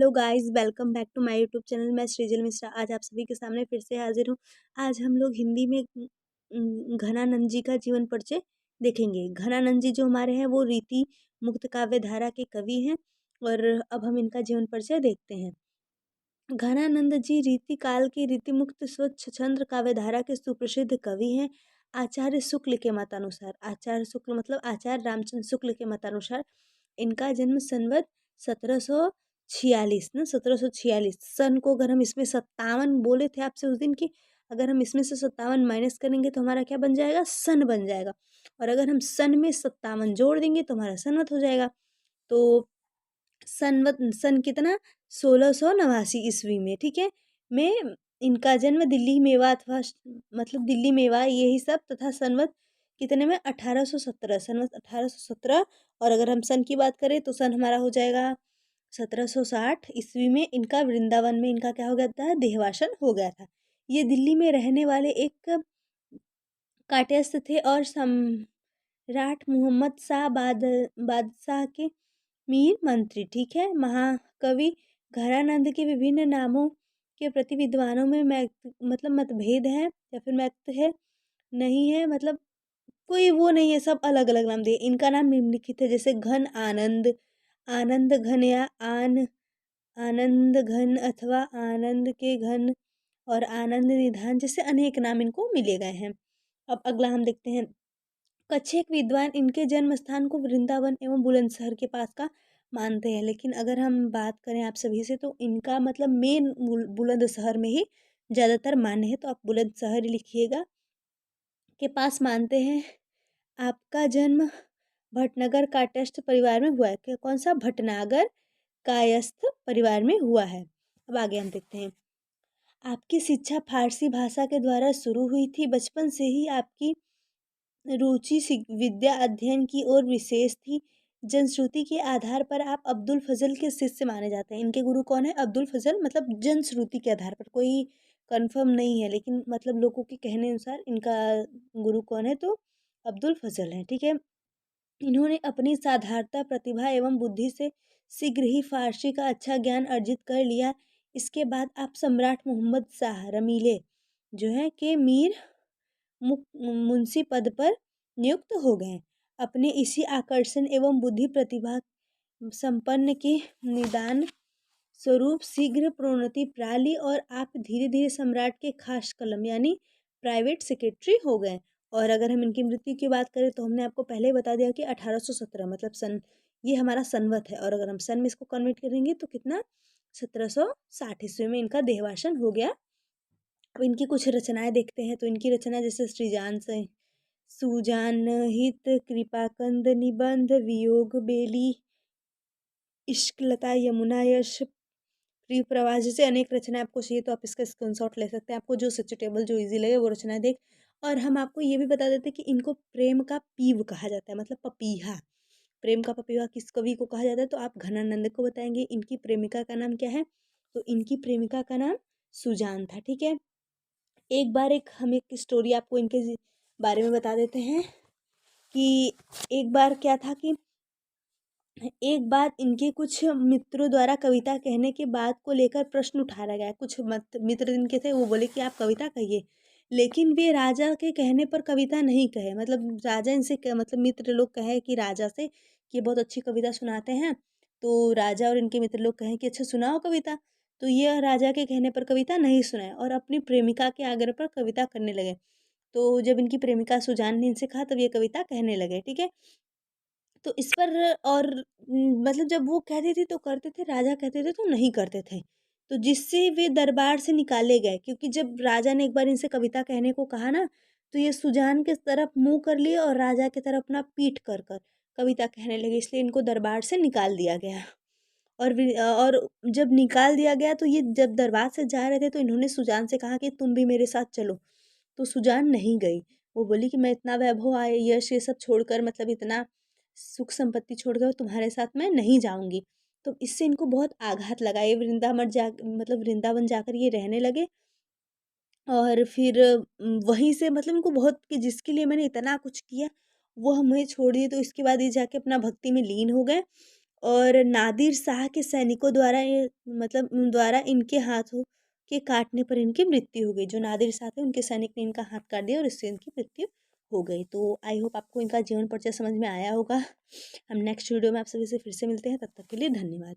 Hello guys, welcome back to my YouTube channel. मैं सृजल मिश्रा आज आप सभी के सामने फिर से हाजिर हूँ। आज हम लोग हिंदी में घनानंद जी का जीवन परिचय देखेंगे। घनानंद जी जो हमारे हैं वो रीति मुक्त काव्य धारा के कवि हैं और अब हम इनका जीवन परिचय देखते हैं। घनानंद जी रीति काल की रीति मुक्त स्वच्छ छंद काव्य धारा के सुप्रसिद्ध कवि हैं। आचार्य शुक्ल के मतानुसार, आचार्य शुक्ल मतलब आचार्य रामचंद्र शुक्ल के मतानुसार इनका जन्म संवत 1746 ना 1746 सन को अगर हम इसमें 57 बोले थे आपसे उस दिन की, अगर हम इसमें से 57 माइनस करेंगे तो हमारा क्या बन जाएगा, सन बन जाएगा। और अगर हम सन में 57 जोड़ देंगे तो हमारा सनवत हो जाएगा। तो सन कितना 1689 ईस्वी में, ठीक है, में इनका जन्म दिल्ली मेवा अथवा मतलब दिल्ली मेवा यही सब तथा संवत कितने में 1817 संवत 1817। और अगर हम सन की बात करें तो सन हमारा हो जाएगा 1760 ईस्वी में इनका वृंदावन में इनका क्या हो गया था, देहवासन हो गया था। ये दिल्ली में रहने वाले एक कायस्थ थे और सम्राट मोहम्मद शाह बादशाह के मीर मंत्री, ठीक है। महाकवि घरानंद के विभिन्न नामों के प्रति विद्वानों में मतलब मतभेद है या फिर मत है नहीं है, मतलब कोई वो नहीं है, सब अलग अलग नाम दिए। इनका नाम निम्नलिखित है, जैसे घन आनंद, आनंद घन या आनंद घन अथवा आनंद के घन और आनंद निधान जैसे अनेक नाम इनको मिले गए हैं। अब अगला हम देखते हैं। कच्छेक विद्वान इनके जन्म स्थान को वृंदावन एवं बुलंदशहर के पास का मानते हैं, लेकिन अगर हम बात करें आप सभी से तो इनका मतलब मेन बुलंदशहर में ही ज़्यादातर मान्य है, तो आप बुलंदशहर ही लिखिएगा के पास मानते हैं। आपका जन्म भटनगर कायस्थ परिवार में हुआ है। कौन सा, भटनागर कायस्थ परिवार में हुआ है। अब आगे हम देखते हैं। आपकी शिक्षा फारसी भाषा के द्वारा शुरू हुई थी। बचपन से ही आपकी रुचि विद्या अध्ययन की ओर विशेष थी। जनश्रुति के आधार पर आप अब्दुल फजल के शिष्य माने जाते हैं। इनके गुरु कौन है, अब्दुल फजल, मतलब जनश्रुति के आधार पर, कोई कंफर्म नहीं है लेकिन मतलब लोगों के कहने अनुसार इनका गुरु कौन है, तो अब्दुल फजल है, ठीक है। इन्होंने अपनी साधारणता प्रतिभा एवं बुद्धि से शीघ्र ही फारसी का अच्छा ज्ञान अर्जित कर लिया। इसके बाद आप सम्राट मोहम्मद शाह रमीले जो है के मीर मुंशी पद पर नियुक्त हो गए। अपने इसी आकर्षण एवं बुद्धि प्रतिभा संपन्न के निदान स्वरूप शीघ्र प्रोन्नति पा ली और आप धीरे धीरे सम्राट के खास कलम यानी प्राइवेट सेक्रेटरी हो गए। और अगर हम इनकी मृत्यु की बात करें तो हमने आपको पहले ही बता दिया कि 1817 मतलब सन, ये हमारा संवत है, और अगर हम सन में इसको कन्वर्ट करेंगे तो कितना, 1760 ईस्वी में इनका देहवासन हो गया। अब इनकी कुछ रचनाएं देखते हैं। तो इनकी रचना जैसे सृजान से सुजान हित, कृपाकंद, निबंध, वियोग बेली, इश्कलता, यमुना यश, प्रिय प्रवास जैसे अनेक रचनाएं आपको चाहिए तो आप इसका स्क्रीनशॉट ले सकते हैं। आपको जो सचेटेबल जो इजी लगे वो रचनाएं देख। और हम आपको ये भी बता देते हैं कि इनको प्रेम का पीव कहा जाता है, मतलब पपीहा। प्रेम का पपीहा किस कवि को कहा जाता है, तो आप घनानंद को बताएंगे। इनकी प्रेमिका का नाम क्या है, तो इनकी प्रेमिका का नाम सुजान था, ठीक है। एक बार हम एक स्टोरी आपको इनके बारे में बता देते हैं कि एक बार क्या था कि एक बार इनके कुछ मित्रों द्वारा कविता कहने के बाद को लेकर प्रश्न उठाया गया। कुछ मित्र इनके थे, वो बोले कि आप कविता कहिए, लेकिन वे राजा के कहने पर कविता नहीं कहे। मतलब राजा इनसे मतलब मित्र लोग कहे कि राजा से कि बहुत अच्छी कविता सुनाते हैं, तो राजा और इनके मित्र लोग कहें कि अच्छा सुनाओ कविता, तो ये राजा के कहने पर कविता नहीं सुनाए और अपनी प्रेमिका के आग्रह पर कविता करने लगे। तो जब इनकी प्रेमिका सुजान ने इनसे कहा तब ये कविता कहने लगे, ठीक है। तो इस पर और मतलब जब वो कहते थे तो करते थे, राजा कहते थे तो नहीं करते थे, तो जिससे वे दरबार से निकाले गए। क्योंकि जब राजा ने एक बार इनसे कविता कहने को कहा ना, तो ये सुजान के तरफ मुंह कर लिए और राजा की तरफ अपना पीठ कर कर कविता कहने लगे, इसलिए इनको दरबार से निकाल दिया गया। और जब निकाल दिया गया तो ये जब दरबार से जा रहे थे तो इन्होंने सुजान से कहा कि तुम भी मेरे साथ चलो, तो सुजान नहीं गई। वो बोली कि मैं इतना वैभव आए यश ये सब छोड़कर, मतलब इतना सुख संपत्ति छोड़कर तुम्हारे साथ मैं नहीं जाऊंगी। तो इससे इनको बहुत आघात लगा। ये वृंदावन जाकर ये रहने लगे। और फिर वहीं से मतलब इनको बहुत कि जिसके लिए मैंने इतना कुछ किया वो हमें छोड़ दिए, तो इसके बाद ये जाके अपना भक्ति में लीन हो गए। और नादिर शाह के सैनिकों द्वारा द्वारा इनके हाथों के काटने पर इनकी मृत्यु हो गई। जो नादिर शाह थे उनके सैनिक ने इनका हाथ काट दिया और इससे इनकी मृत्यु हो गई। तो आई होप आपको इनका जीवन परिचय समझ में आया होगा। हम नेक्स्ट वीडियो में आप सभी से फिर से मिलते हैं, तब तक के लिए धन्यवाद।